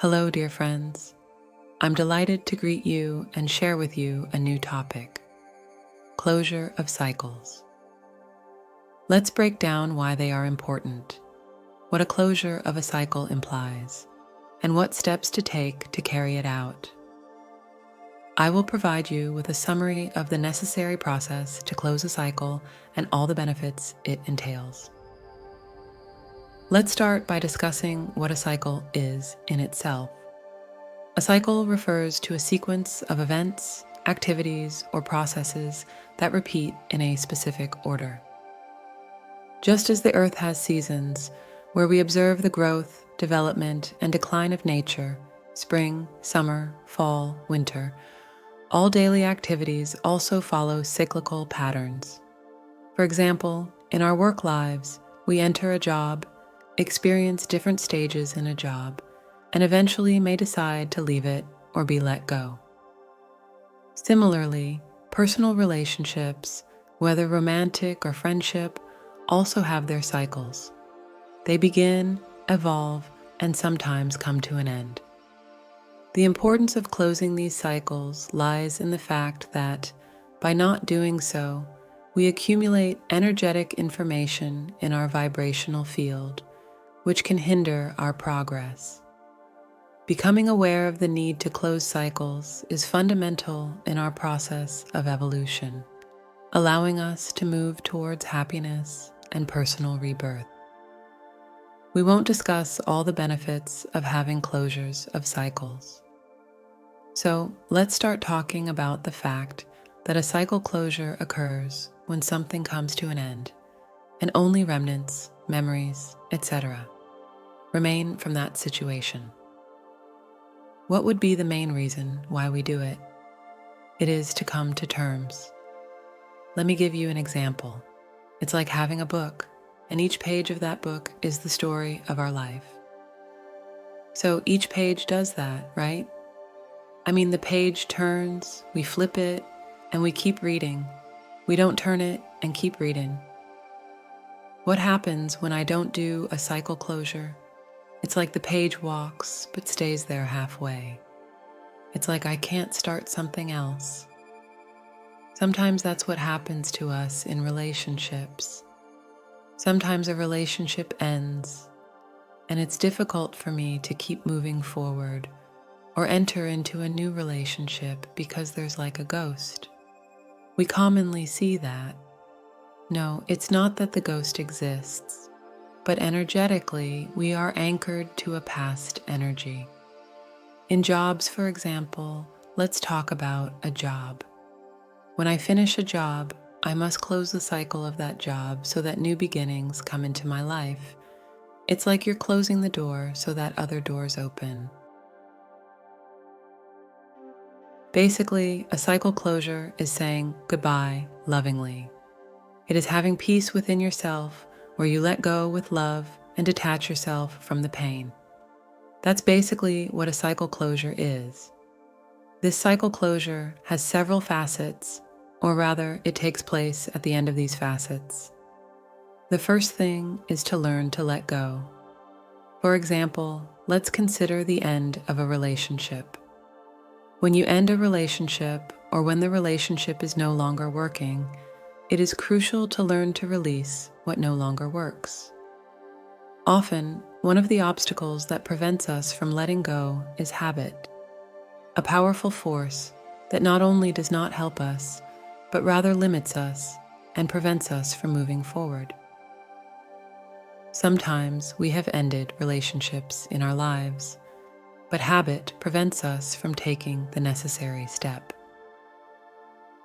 Hello, dear friends. I'm delighted to greet you and share with you a new topic: closure of cycles. Let's break down why they are important, what a closure of a cycle implies, and what steps to take to carry it out. I will provide you with a summary of the necessary process to close a cycle and all the benefits it entails. Let's start by discussing what a cycle is in itself. A cycle refers to a sequence of events, activities, or processes that repeat in a specific order. Just as the earth has seasons, where we observe the growth, development, and decline of nature, spring, summer, fall, winter, all daily activities also follow cyclical patterns. For example, in our work lives, we enter a job, experience different stages in a job, and eventually may decide to leave it or be let go. Similarly, personal relationships, whether romantic or friendship, also have their cycles. They begin, evolve, and sometimes come to an end. The importance of closing these cycles lies in the fact that, by not doing so, we accumulate energetic information in our vibrational field, which can hinder our progress. Becoming aware of the need to close cycles is fundamental in our process of evolution, allowing us to move towards happiness and personal rebirth. We won't discuss all the benefits of having closures of cycles. So let's start talking about the fact that a cycle closure occurs when something comes to an end, and only remnants, memories, etc. remain from that situation. What would be the main reason why we do it? It is to come to terms. Let me give you an example. It's like having a book, and each page of that book is the story of our life. So each page does that, right? I mean, the page turns, we flip it, and we keep reading. We don't turn it and keep reading. What happens when I don't do a cycle closure? It's like the page walks but stays there halfway. It's like I can't start something else. Sometimes that's what happens to us in relationships. Sometimes a relationship ends, and it's difficult for me to keep moving forward or enter into a new relationship because there's like a ghost. We commonly see that. No, it's not that the ghost exists, but energetically, we are anchored to a past energy. In jobs, for example, let's talk about a job. When I finish a job, I must close the cycle of that job so that new beginnings come into my life. It's like you're closing the door so that other doors open. Basically, a cycle closure is saying goodbye lovingly. It is having peace within yourself where you let go with love and detach yourself from the pain. That's basically what a cycle closure is. This cycle closure has several facets, or rather, it takes place at the end of these facets. The first thing is to learn to let go. For example, let's consider the end of a relationship. When you end a relationship, or when the relationship is no longer working, it is crucial to learn to release what no longer works. Often, one of the obstacles that prevents us from letting go is habit, a powerful force that not only does not help us, but rather limits us and prevents us from moving forward. Sometimes we have ended relationships in our lives, but habit prevents us from taking the necessary step.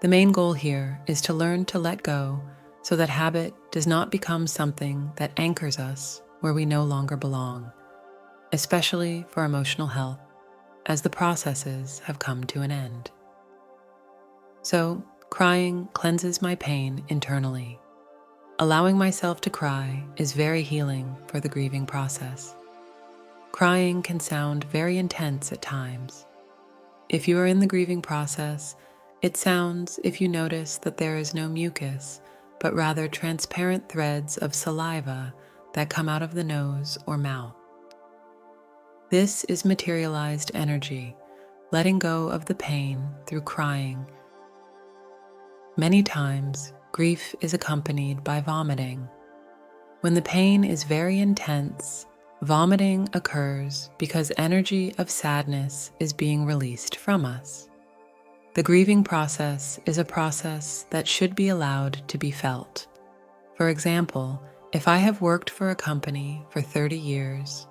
The main goal here is to learn to let go so that habit does not become something that anchors us where we no longer belong, especially for emotional health, as the processes have come to an end. So, crying cleanses my pain internally. Allowing myself to cry is very healing for the grieving process. Crying can sound very intense at times. If you are in the grieving process, it sounds, if you notice, that there is no mucus, but rather transparent threads of saliva that come out of the nose or mouth. This is materialized energy, letting go of the pain through crying. Many times, grief is accompanied by vomiting. When the pain is very intense, vomiting occurs because energy of sadness is being released from us. The grieving process is a process that should be allowed to be felt. For example, if I have worked for a company for 30 years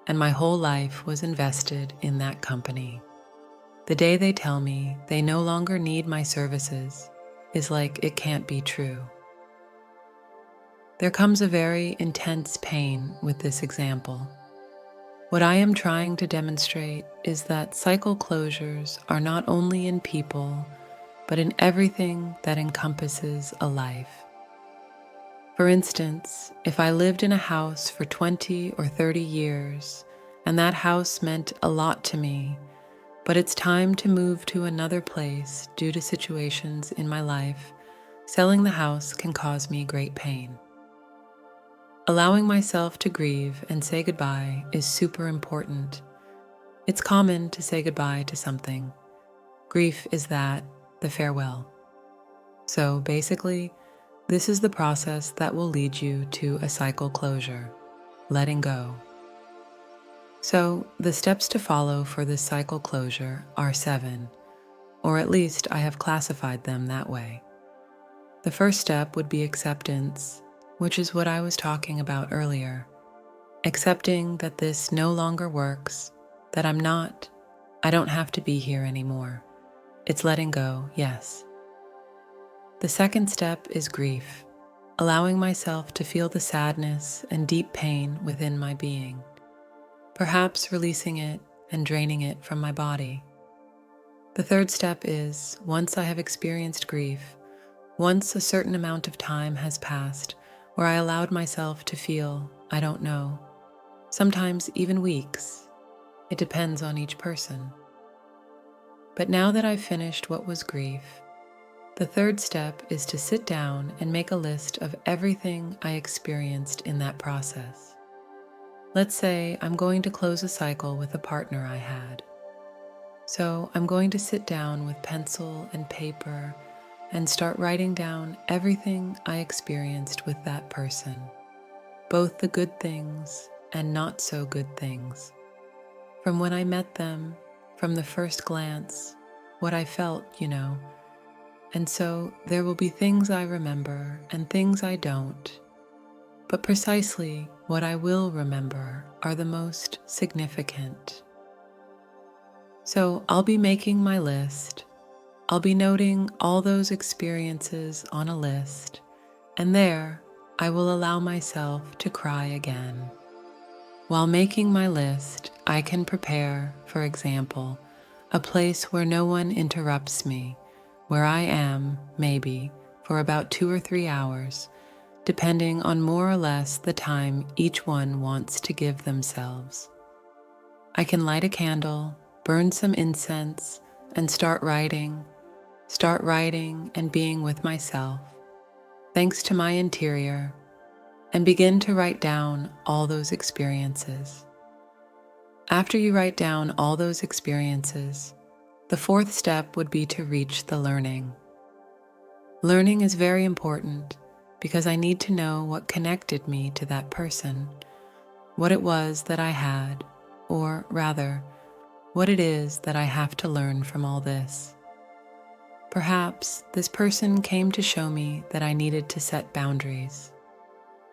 and my whole life was invested in that company, the day they tell me they no longer need my services is like it can't be true. There comes a very intense pain with this example. What I am trying to demonstrate is that cycle closures are not only in people, but in everything that encompasses a life. For instance, if I lived in a house for 20 or 30 years, and that house meant a lot to me, but it's time to move to another place due to situations in my life, selling the house can cause me great pain. Allowing myself to grieve and say goodbye is super important. It's common to say goodbye to something. Grief is that, the farewell. So basically, this is the process that will lead you to a cycle closure, letting go. So the steps to follow for this cycle closure are 7, or at least I have classified them that way. The first step would be acceptance, which is what I was talking about earlier. Accepting that this no longer works, that I don't have to be here anymore. It's letting go, yes. The second step is grief, allowing myself to feel the sadness and deep pain within my being, perhaps releasing it and draining it from my body. The third step is, once I have experienced grief, once a certain amount of time has passed where I allowed myself to feel, I don't know, sometimes even weeks. It depends on each person. But now that I've finished what was grief, the third step is to sit down and make a list of everything I experienced in that process. Let's say I'm going to close a cycle with a partner I had. So I'm going to sit down with pencil and paper and start writing down everything I experienced with that person, both the good things and not so good things. From when I met them, from the first glance, what I felt, And so there will be things I remember and things I don't, but precisely what I will remember are the most significant. So I'll be making my list. I'll be noting all those experiences on a list, and there I will allow myself to cry again. While making my list, I can prepare, for example, a place where no one interrupts me, where I am, maybe, for about 2 or 3 hours, depending on more or less the time each one wants to give themselves. I can light a candle, burn some incense, and start writing and being with myself, thanks to my interior, and begin to write down all those experiences. After you write down all those experiences, the fourth step would be to reach the learning. Learning is very important because I need to know what connected me to that person, what it was that I had, or rather, what it is that I have to learn from all this. Perhaps this person came to show me that I needed to set boundaries.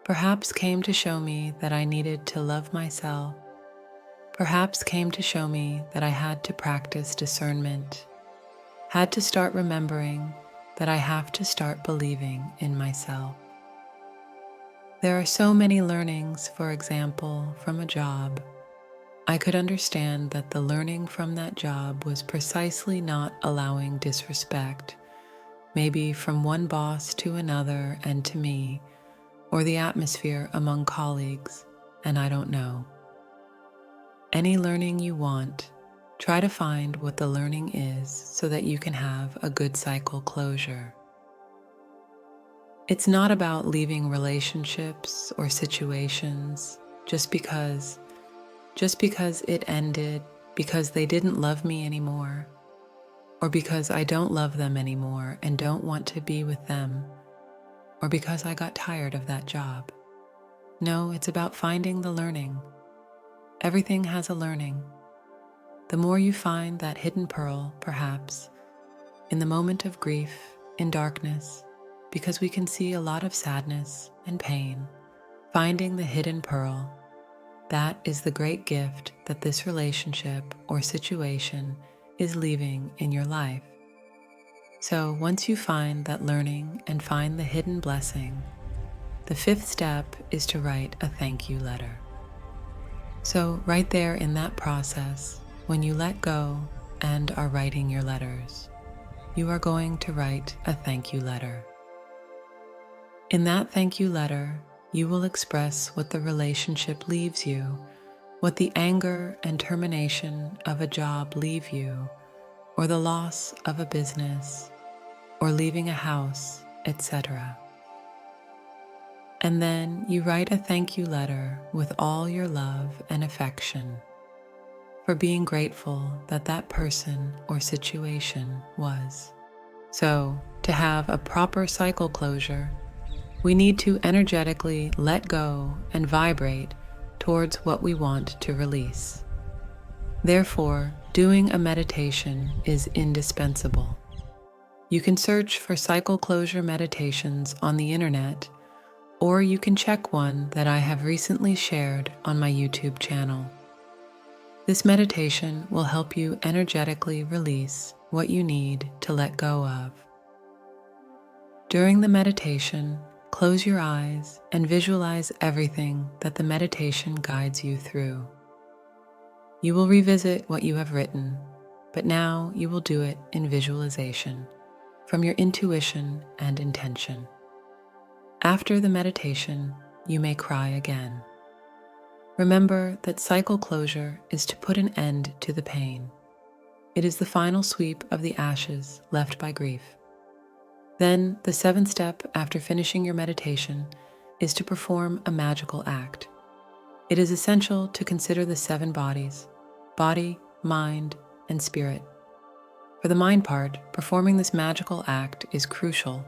Perhaps came to show me that I needed to love myself. Perhaps came to show me that I had to practice discernment, had to start remembering that I have to start believing in myself. There are so many learnings, for example, from a job. I could understand that the learning from that job was precisely not allowing disrespect, maybe from one boss to another and to me, or the atmosphere among colleagues, and I don't know. Any learning you want, try to find what the learning is so that you can have a good cycle closure. It's not about leaving relationships or situations just because just because it ended, because they didn't love me anymore, or because I don't love them anymore and don't want to be with them, or because I got tired of that job. No, it's about finding the learning. Everything has a learning. The more you find that hidden pearl, perhaps, in the moment of grief, in darkness, because we can see a lot of sadness and pain, finding the hidden pearl, that is the great gift that this relationship or situation is leaving in your life. So once you find that learning and find the hidden blessing, the fifth step is to write a thank you letter. So right there in that process, when you let go and are writing your letters, you are going to write a thank you letter. In that thank you letter, you will express what the relationship leaves you, what the anger and termination of a job leave you, or the loss of a business, or leaving a house, etc. And then you write a thank you letter with all your love and affection for being grateful that that person or situation was. So, to have a proper cycle closure, we need to energetically let go and vibrate towards what we want to release. Therefore, doing a meditation is indispensable. You can search for cycle closure meditations on the internet, or you can check one that I have recently shared on my YouTube channel. This meditation will help you energetically release what you need to let go of. During the meditation, close your eyes and visualize everything that the meditation guides you through. You will revisit what you have written, but now you will do it in visualization, from your intuition and intention. After the meditation, you may cry again. Remember that cycle closure is to put an end to the pain. It is the final sweep of the ashes left by grief. Then, the seventh step after finishing your meditation is to perform a magical act. It is essential to consider the 7 bodies: body, mind, and spirit. For the mind part, performing this magical act is crucial.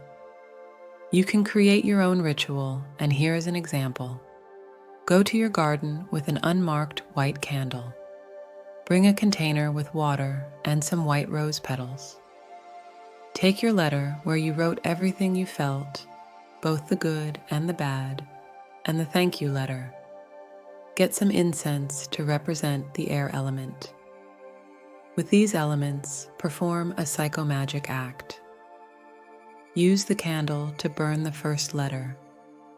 You can create your own ritual, and here is an example. Go to your garden with an unmarked white candle. Bring a container with water and some white rose petals. Take your letter where you wrote everything you felt, both the good and the bad, and the thank you letter. Get some incense to represent the air element. With these elements, perform a psychomagic act. Use the candle to burn the first letter,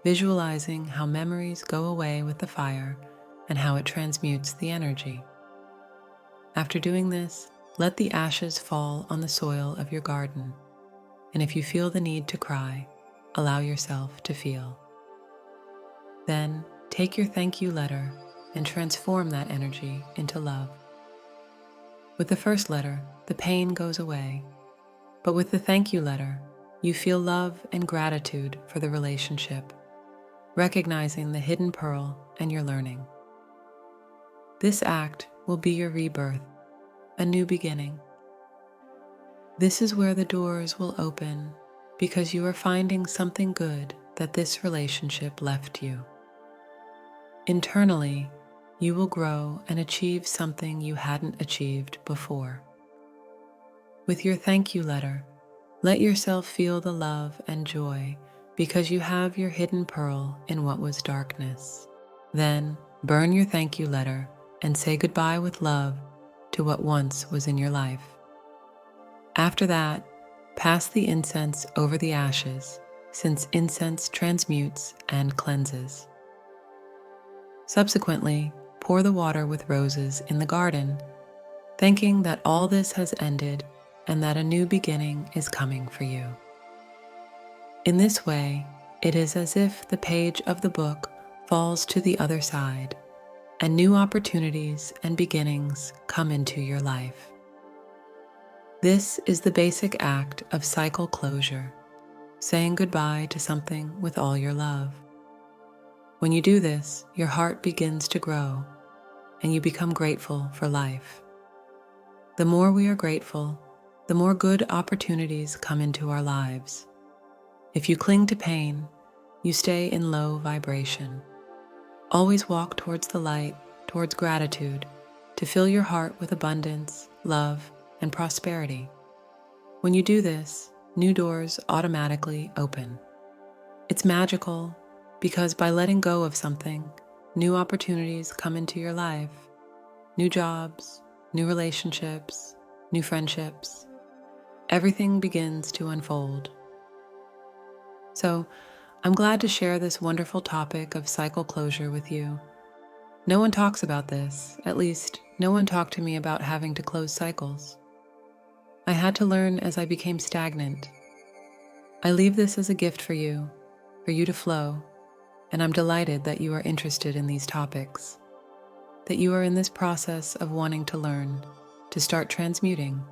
visualizing how memories go away with the fire and how it transmutes the energy. After doing this, let the ashes fall on the soil of your garden, and if you feel the need to cry, allow yourself to feel. Then, take your thank you letter and transform that energy into love. With the first letter, the pain goes away, but with the thank you letter, you feel love and gratitude for the relationship, recognizing the hidden pearl and your learning. This act will be your rebirth, a new beginning. This is where the doors will open because you are finding something good that this relationship left you. Internally, you will grow and achieve something you hadn't achieved before. With your thank you letter, let yourself feel the love and joy because you have your hidden pearl in what was darkness. Then, burn your thank you letter and say goodbye with love to what once was in your life. After that, pass the incense over the ashes, since incense transmutes and cleanses. Subsequently, pour the water with roses in the garden, thinking that all this has ended and that a new beginning is coming for you. In this way, it is as if the page of the book falls to the other side, and new opportunities and beginnings come into your life. This is the basic act of cycle closure, saying goodbye to something with all your love. When you do this, your heart begins to grow. and you become grateful for life. The more we are grateful, the more good opportunities come into our lives. If you cling to pain, you stay in low vibration. Always walk towards the light, towards gratitude, to fill your heart with abundance, love, and prosperity. When you do this, new doors automatically open. It's magical because by letting go of something, new opportunities come into your life. New jobs, new relationships, new friendships. Everything begins to unfold. So, I'm glad to share this wonderful topic of cycle closure with you. No one talks about this, at least, no one talked to me about having to close cycles. I had to learn as I became stagnant. I leave this as a gift for you to flow, and I'm delighted that you are interested in these topics, that you are in this process of wanting to learn, to start transmuting,